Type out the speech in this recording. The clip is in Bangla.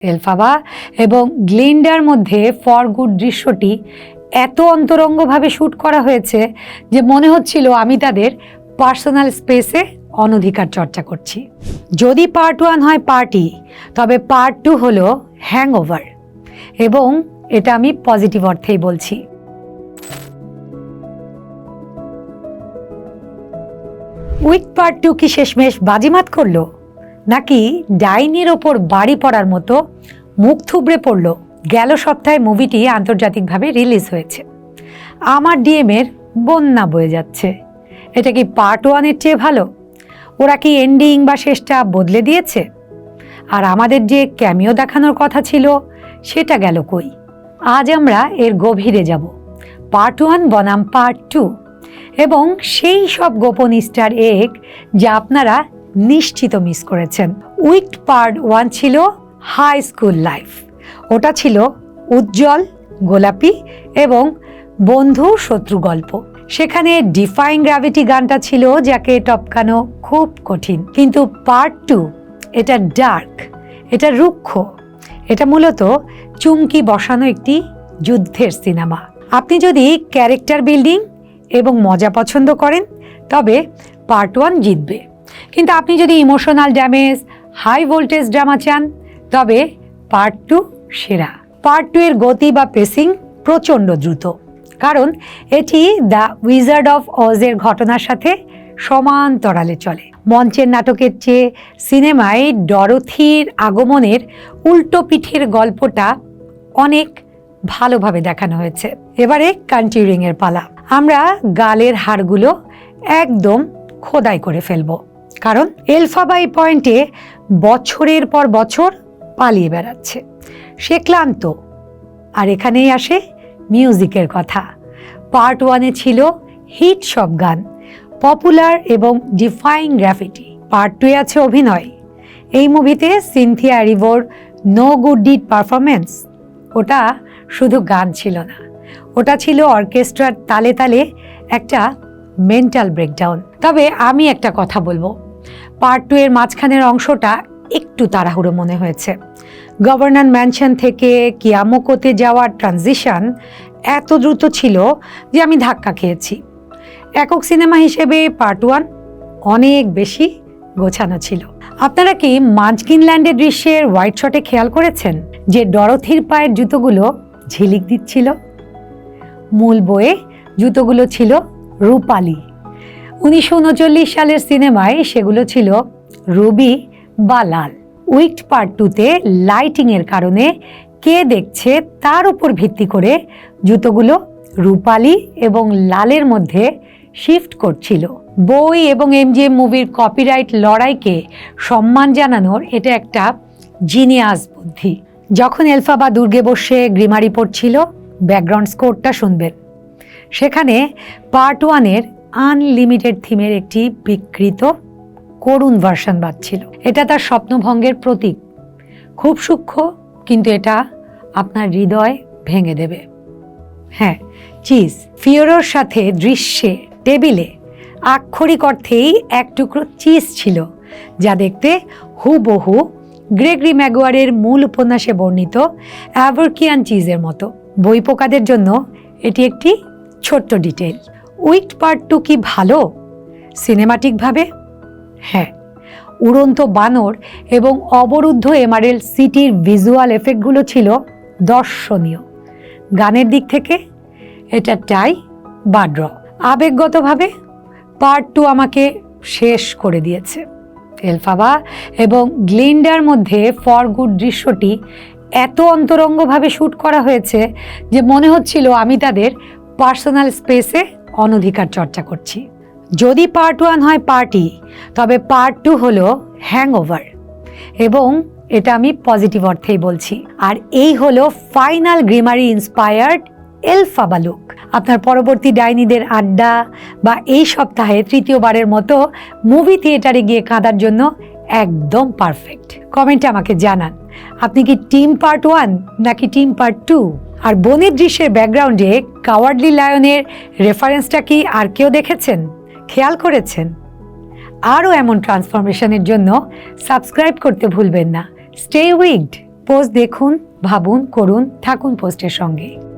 এলফাবা এবং গ্লিন্ডার মধ্যে ফর গুড দৃশ্যটি এত অন্তরঙ্গভাবে শ্যুট করা হয়েছে যে মনে হচ্ছিল আমি তাদের পার্সোনাল স্পেসে অনধিকার চর্চা করছি। যদি পার্ট 1 হয় পার্টি, তবে পার্ট 2 হলো হ্যাংওভার, এবং এটা আমি পজিটিভ অর্থেই বলছি। উইক পার্ট 2 কি শেষমেশ বাজিমাত করলো, নাকি ডাইনির ওপর বাড়ি পড়ার মতো মুখ থুবড়ে পড়ল? গেল সপ্তাহে মুভিটি আন্তর্জাতিকভাবে রিলিজ হয়েছে। আমার ডিএমের বন্যা বয়ে যাচ্ছে। এটা কি পার্ট 1-এর চেয়ে ভালো? ওরা কি এন্ডিং বা শেষটা বদলে দিয়েছে? আর আমাদের যে ক্যামিও দেখানোর কথা ছিল সেটা গেল কই? আজ আমরা এর গভীরে যাব, পার্ট 1 বনাম পার্ট 2, এবং সেই সব গোপন ইস্টার এগ যা আপনারা নিশ্চিত মিস করেছেন। উইক পার্ট 1 ছিল হাই স্কুল লাইফ। ওটা ছিল উজ্জ্বল, গোলাপি এবং বন্ধু শত্রু গল্প। সেখানে ডিফাইং গ্র্যাভিটি গানটা ছিল যাকে টপকানো খুব কঠিন। কিন্তু পার্ট 2 এটা ডার্ক, এটা রুক্ষ, এটা মূলত চুমকি বসানো একটি যুদ্ধের সিনেমা। আপনি যদি ক্যারেক্টার বিল্ডিং এবং মজা পছন্দ করেন তবে পার্ট 1 জিতবে। কিন্তু আপনি যদি emotional damage, high voltage drama চান তবে পার্ট 2 সেরা। পার্ট 2 এর গতি বা পেসিং প্রচণ্ড দ্রুত, কারণ এটি দ্য উইজার্ড অফ অজের ঘটনার সাথে সমান্তরালে চলে। মঞ্চের নাটকের চেয়ে সিনেমায় ডরোথির আগমনের উল্টো পিঠের গল্পটা অনেক ভালোভাবে দেখানো হয়েছে। এবারে কন্টিউরিং এর পালা। আমরা গালের হাড়গুলো একদম খোদাই করে ফেলবো, কারণ এলফাবা এই পয়েন্টে বছরের পর বছর পালিয়ে বেড়াচ্ছে। সে ক্লান্ত। আর এখানেই আসে মিউজিকের কথা। পার্ট 1-এ ছিল হিট সব গান, পপুলার এবং ডিফাইং গ্র্যাভিটি। পার্ট 2-এ আছে অভিনয়। এই মুভিতে সিনথিয়া এরিভোর নো গুড ডিড পারফরমেন্স, ওটা শুধু গান ছিল না, ওটা ছিল অর্কেস্ট্রার তালে তালে একটা মেন্টাল ব্রেকডাউন। তবে আমি একটা কথা বলবো, পার্ট 2 এর মাঝখানের অংশটা একটু তাড়াহুড়ো মনে হয়েছে। গভর্নর ম্যানশন থেকে কিয়ামোকোতে যাওয়ার ট্রানজিশন এত দ্রুত ছিল যে আমি ধাক্কা খেয়েছি। একক সিনেমা হিসেবে পার্ট 1 অনেক বেশি গোছানো ছিল। আপনারা কি মাঞ্চকিনল্যান্ডের দৃশ্যের হোয়াইট শটে খেয়াল করেছেন যে ডরোথির পায়ের জুতোগুলো ঝিলিক দিচ্ছিল? মূল বইয়ে জুতোগুলো ছিল রূপালি। 1939 সালের সিনেমায় সেগুলো ছিল রুবি বা লাল। উইক পার্ট 2-তে লাইটিংয়ের কারণে কে দেখছে তার উপর ভিত্তি করে জুতোগুলো রূপালি এবং লালের মধ্যে শিফট করছিল। বই এবং এমজিএম মুভির কপিরাইট লড়াইকে সম্মান জানানোর এটা একটা জিনিয়াস বুদ্ধি। যখন এলফাবা দুর্গে বসে গ্রিমারি পড়ছিল, ব্যাকগ্রাউন্ড স্কোরটা শুনবেন। সেখানে পার্ট 1-এর আনলিমিটেড থিমের একটি বিকৃত করুণ ভার্সন বাজছিল। এটা তার স্বপ্নভঙ্গের প্রতীক। খুব সূক্ষ্ম, কিন্তু এটা আপনার হৃদয় ভেঙে দেবে। হ্যাঁ, চিজ। ফিওরোর সাথে দৃশ্যে টেবিলে আক্ষরিক অর্থেই এক টুকরো চিজ ছিল, যা দেখতে হুবহু গ্রেগরি ম্যাগুয়ারের মূল উপন্যাসে বর্ণিত অ্যাভারকিয়ান চিজের মতো। বই পোকাদের জন্য এটি একটি ছোট্ট ডিটেল। উইক পার্ট 2 কি ভালো সিনেমাটিকভাবে? হ্যাঁ, উড়ন্ত বানর এবং অবরুদ্ধ এমারেল্ড সিটির ভিজুয়াল এফেক্টগুলো ছিল দর্শনীয়। গানের দিক থেকে এটা টাই বা ড্র। আবেগগতভাবে পার্ট 2 আমাকে শেষ করে দিয়েছে। এলফাবা এবং গ্লিন্ডার মধ্যে ফর গুড দৃশ্যটি এত অন্তরঙ্গভাবে শ্যুট করা হয়েছে যে মনে হচ্ছিল আমি তাদের পার্সোনাল স্পেসে অনধিকার চর্চা করছি। যদি পার্ট 1 হয় পার্টি, তবে পার্ট 2 হলো হ্যাংওভার, এবং এটা আমি পজিটিভ অর্থেই বলছি। আর এই হলো ফাইনাল গ্রিমারি ইন্সপায়ার্ড এলফাবা লুক। আপনার পরবর্তী ডাইনিদের আড্ডা বা এই সপ্তাহে তৃতীয়বারের মতো মুভি থিয়েটারে গিয়ে কাঁদার জন্য একদম পারফেক্ট। কমেন্টে আমাকে জানান, আপনি কি টিম পার্ট 1 নাকি টিম পার্ট 2? আর বনের দৃশ্যের ব্যাকগ্রাউন্ডে কাওয়ার্ডলি লায়নের রেফারেন্সটা কি আর কেউ দেখেছেন, খেয়াল করেছেন? আরও এমন ট্রান্সফরমেশনের জন্য সাবস্ক্রাইব করতে ভুলবেন না। Stay wicked. পোস্ট দেখুন, ভাবুন, করুন, থাকুন পোস্টের সঙ্গে।